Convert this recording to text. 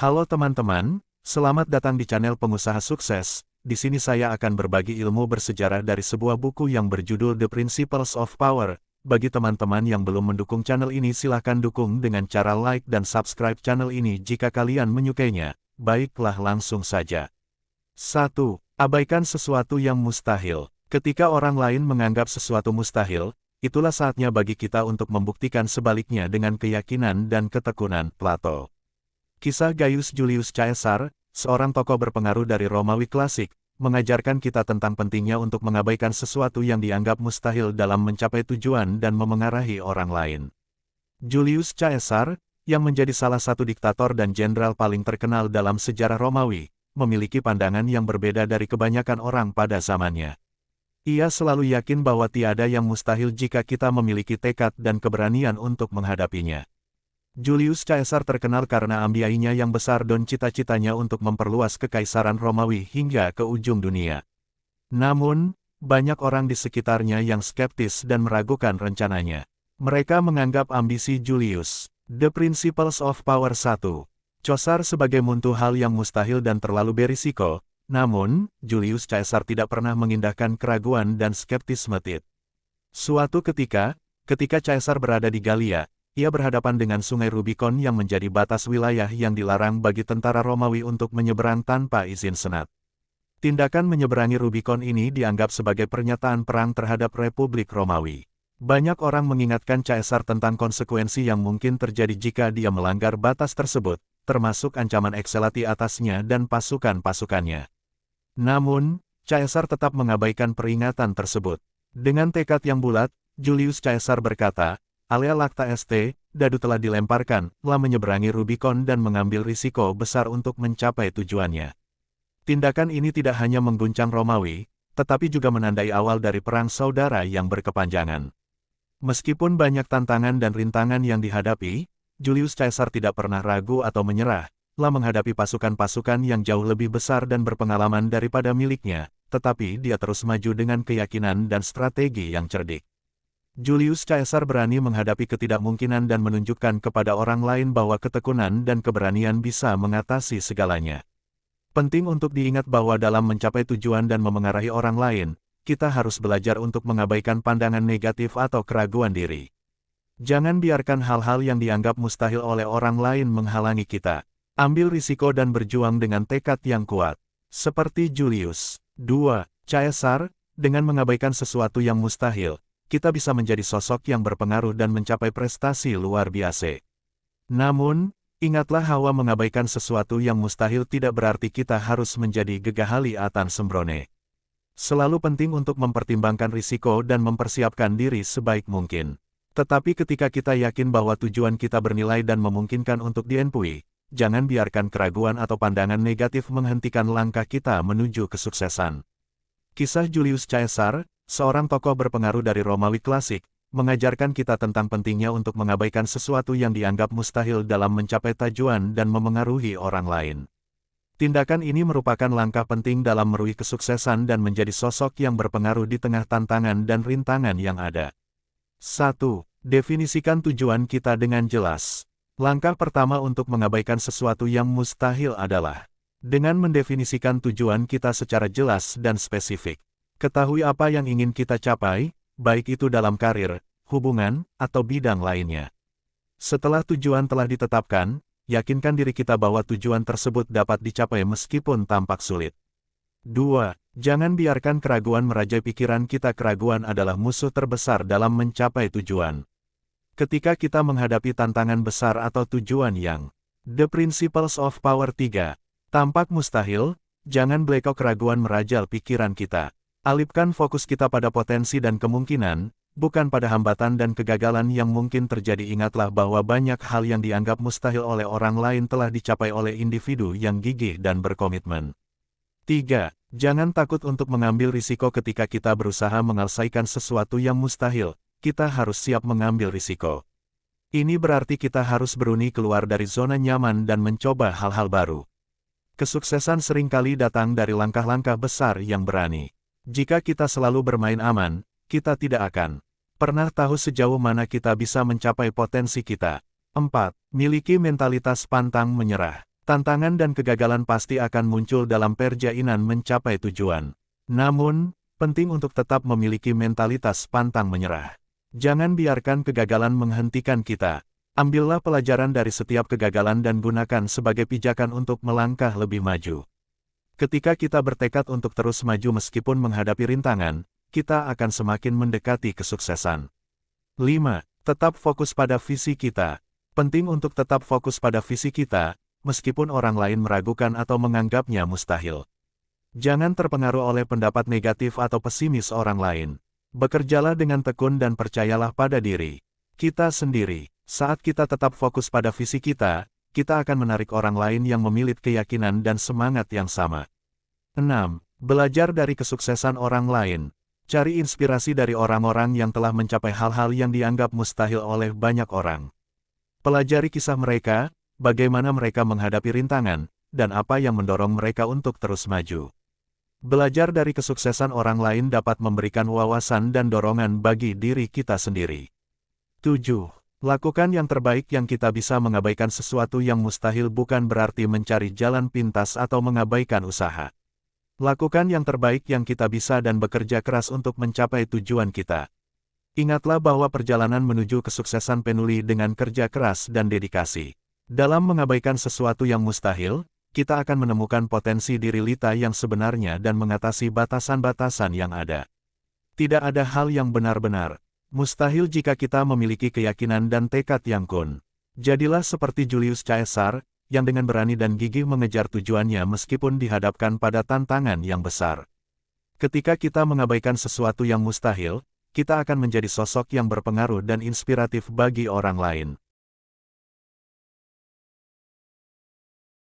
Halo teman-teman, selamat datang di channel Pengusaha Sukses. Di sini saya akan berbagi ilmu bersejarah dari sebuah buku yang berjudul The Principles of Power. Bagi teman-teman yang belum mendukung channel ini, silahkan dukung dengan cara like dan subscribe channel ini jika kalian menyukainya. Baiklah, langsung saja. 1. Abaikan sesuatu yang mustahil. Ketika orang lain menganggap sesuatu mustahil, itulah saatnya bagi kita untuk membuktikan sebaliknya dengan keyakinan dan ketekunan. Plato. Kisah Gaius Julius Caesar, seorang tokoh berpengaruh dari Romawi klasik, mengajarkan kita tentang pentingnya untuk mengabaikan sesuatu yang dianggap mustahil dalam mencapai tujuan dan memengaruhi orang lain. Julius Caesar, yang menjadi salah satu diktator dan jenderal paling terkenal dalam sejarah Romawi, memiliki pandangan yang berbeda dari kebanyakan orang pada zamannya. Ia selalu yakin bahwa tiada yang mustahil jika kita memiliki tekad dan keberanian untuk menghadapinya. Julius Caesar terkenal karena ambisinya yang besar dan cita-citanya untuk memperluas kekaisaran Romawi hingga ke ujung dunia. Namun, banyak orang di sekitarnya yang skeptis dan meragukan rencananya. Mereka menganggap ambisi Julius, The Principles of Power 1, Caesar sebagai musuh hal yang mustahil dan terlalu berisiko. Namun, Julius Caesar tidak pernah mengindahkan keraguan dan skeptisme. Suatu ketika Caesar berada di Galia, ia berhadapan dengan sungai Rubicon yang menjadi batas wilayah yang dilarang bagi tentara Romawi untuk menyeberang tanpa izin senat. Tindakan menyeberangi Rubicon ini dianggap sebagai pernyataan perang terhadap Republik Romawi. Banyak orang mengingatkan Caesar tentang konsekuensi yang mungkin terjadi jika dia melanggar batas tersebut, termasuk ancaman ekselati atasnya dan pasukan-pasukannya. Namun, Caesar tetap mengabaikan peringatan tersebut. Dengan tekad yang bulat, Julius Caesar berkata, "Alea lacta est, dadu telah dilemparkan, telah menyeberangi Rubicon dan mengambil risiko besar untuk mencapai tujuannya." Tindakan ini tidak hanya mengguncang Romawi, tetapi juga menandai awal dari perang saudara yang berkepanjangan. Meskipun banyak tantangan dan rintangan yang dihadapi, Julius Caesar tidak pernah ragu atau menyerah, telah menghadapi pasukan-pasukan yang jauh lebih besar dan berpengalaman daripada miliknya, tetapi dia terus maju dengan keyakinan dan strategi yang cerdik. Julius Caesar berani menghadapi ketidakmungkinan dan menunjukkan kepada orang lain bahwa ketekunan dan keberanian bisa mengatasi segalanya. Penting untuk diingat bahwa dalam mencapai tujuan dan memengaruhi orang lain, kita harus belajar untuk mengabaikan pandangan negatif atau keraguan diri. Jangan biarkan hal-hal yang dianggap mustahil oleh orang lain menghalangi kita. Ambil risiko dan berjuang dengan tekad yang kuat. Seperti Julius. 2. Caesar, dengan mengabaikan sesuatu yang mustahil, kita bisa menjadi sosok yang berpengaruh dan mencapai prestasi luar biasa. Namun, ingatlah Hawa mengabaikan sesuatu yang mustahil tidak berarti kita harus menjadi gegahali atan sembrone. Selalu penting untuk mempertimbangkan risiko dan mempersiapkan diri sebaik mungkin. Tetapi ketika kita yakin bahwa tujuan kita bernilai dan memungkinkan untuk ditempuh, jangan biarkan keraguan atau pandangan negatif menghentikan langkah kita menuju kesuksesan. Kisah Julius Caesar, seorang tokoh berpengaruh dari Romawi klasik, mengajarkan kita tentang pentingnya untuk mengabaikan sesuatu yang dianggap mustahil dalam mencapai tujuan dan memengaruhi orang lain. Tindakan ini merupakan langkah penting dalam meraih kesuksesan dan menjadi sosok yang berpengaruh di tengah tantangan dan rintangan yang ada. 1. Definisikan tujuan kita dengan jelas. Langkah pertama untuk mengabaikan sesuatu yang mustahil adalah dengan mendefinisikan tujuan kita secara jelas dan spesifik. Ketahui apa yang ingin kita capai, baik itu dalam karir, hubungan, atau bidang lainnya. Setelah tujuan telah ditetapkan, yakinkan diri kita bahwa tujuan tersebut dapat dicapai meskipun tampak sulit. 2. Jangan biarkan keraguan merajai pikiran kita. Keraguan adalah musuh terbesar dalam mencapai tujuan. Ketika kita menghadapi tantangan besar atau tujuan yang The Principles of Power 3 tampak mustahil, jangan belekok keraguan merajal pikiran kita. Alipkan fokus kita pada potensi dan kemungkinan, bukan pada hambatan dan kegagalan yang mungkin terjadi. Ingatlah bahwa banyak hal yang dianggap mustahil oleh orang lain telah dicapai oleh individu yang gigih dan berkomitmen. 3. Jangan takut untuk mengambil risiko. Ketika kita berusaha menyelesaikan sesuatu yang mustahil, kita harus siap mengambil risiko. Ini berarti kita harus berani keluar dari zona nyaman dan mencoba hal-hal baru. Kesuksesan seringkali datang dari langkah-langkah besar yang berani. Jika kita selalu bermain aman, kita tidak akan pernah tahu sejauh mana kita bisa mencapai potensi kita. 4. Miliki mentalitas pantang menyerah. Tantangan dan kegagalan pasti akan muncul dalam perjalanan mencapai tujuan. Namun, penting untuk tetap memiliki mentalitas pantang menyerah. Jangan biarkan kegagalan menghentikan kita. Ambillah pelajaran dari setiap kegagalan dan gunakan sebagai pijakan untuk melangkah lebih maju. Ketika kita bertekad untuk terus maju meskipun menghadapi rintangan, kita akan semakin mendekati kesuksesan. 5. Tetap fokus pada visi kita. Penting untuk tetap fokus pada visi kita, meskipun orang lain meragukan atau menganggapnya mustahil. Jangan terpengaruh oleh pendapat negatif atau pesimis orang lain. Bekerjalah dengan tekun dan percayalah pada diri kita sendiri. Saat kita tetap fokus pada visi kita, kita akan menarik orang lain yang memiliki keyakinan dan semangat yang sama. 6. Belajar dari kesuksesan orang lain. Cari inspirasi dari orang-orang yang telah mencapai hal-hal yang dianggap mustahil oleh banyak orang. Pelajari kisah mereka, bagaimana mereka menghadapi rintangan, dan apa yang mendorong mereka untuk terus maju. Belajar dari kesuksesan orang lain dapat memberikan wawasan dan dorongan bagi diri kita sendiri. 7. Lakukan yang terbaik yang kita bisa. Mengabaikan sesuatu yang mustahil bukan berarti mencari jalan pintas atau mengabaikan usaha. Lakukan yang terbaik yang kita bisa dan bekerja keras untuk mencapai tujuan kita. Ingatlah bahwa perjalanan menuju kesuksesan penuh dengan kerja keras dan dedikasi. Dalam mengabaikan sesuatu yang mustahil, kita akan menemukan potensi diri kita yang sebenarnya dan mengatasi batasan-batasan yang ada. Tidak ada hal yang benar-benar mustahil jika kita memiliki keyakinan dan tekad yang kuat. Jadilah seperti Julius Caesar, yang dengan berani dan gigih mengejar tujuannya meskipun dihadapkan pada tantangan yang besar. Ketika kita mengabaikan sesuatu yang mustahil, kita akan menjadi sosok yang berpengaruh dan inspiratif bagi orang lain.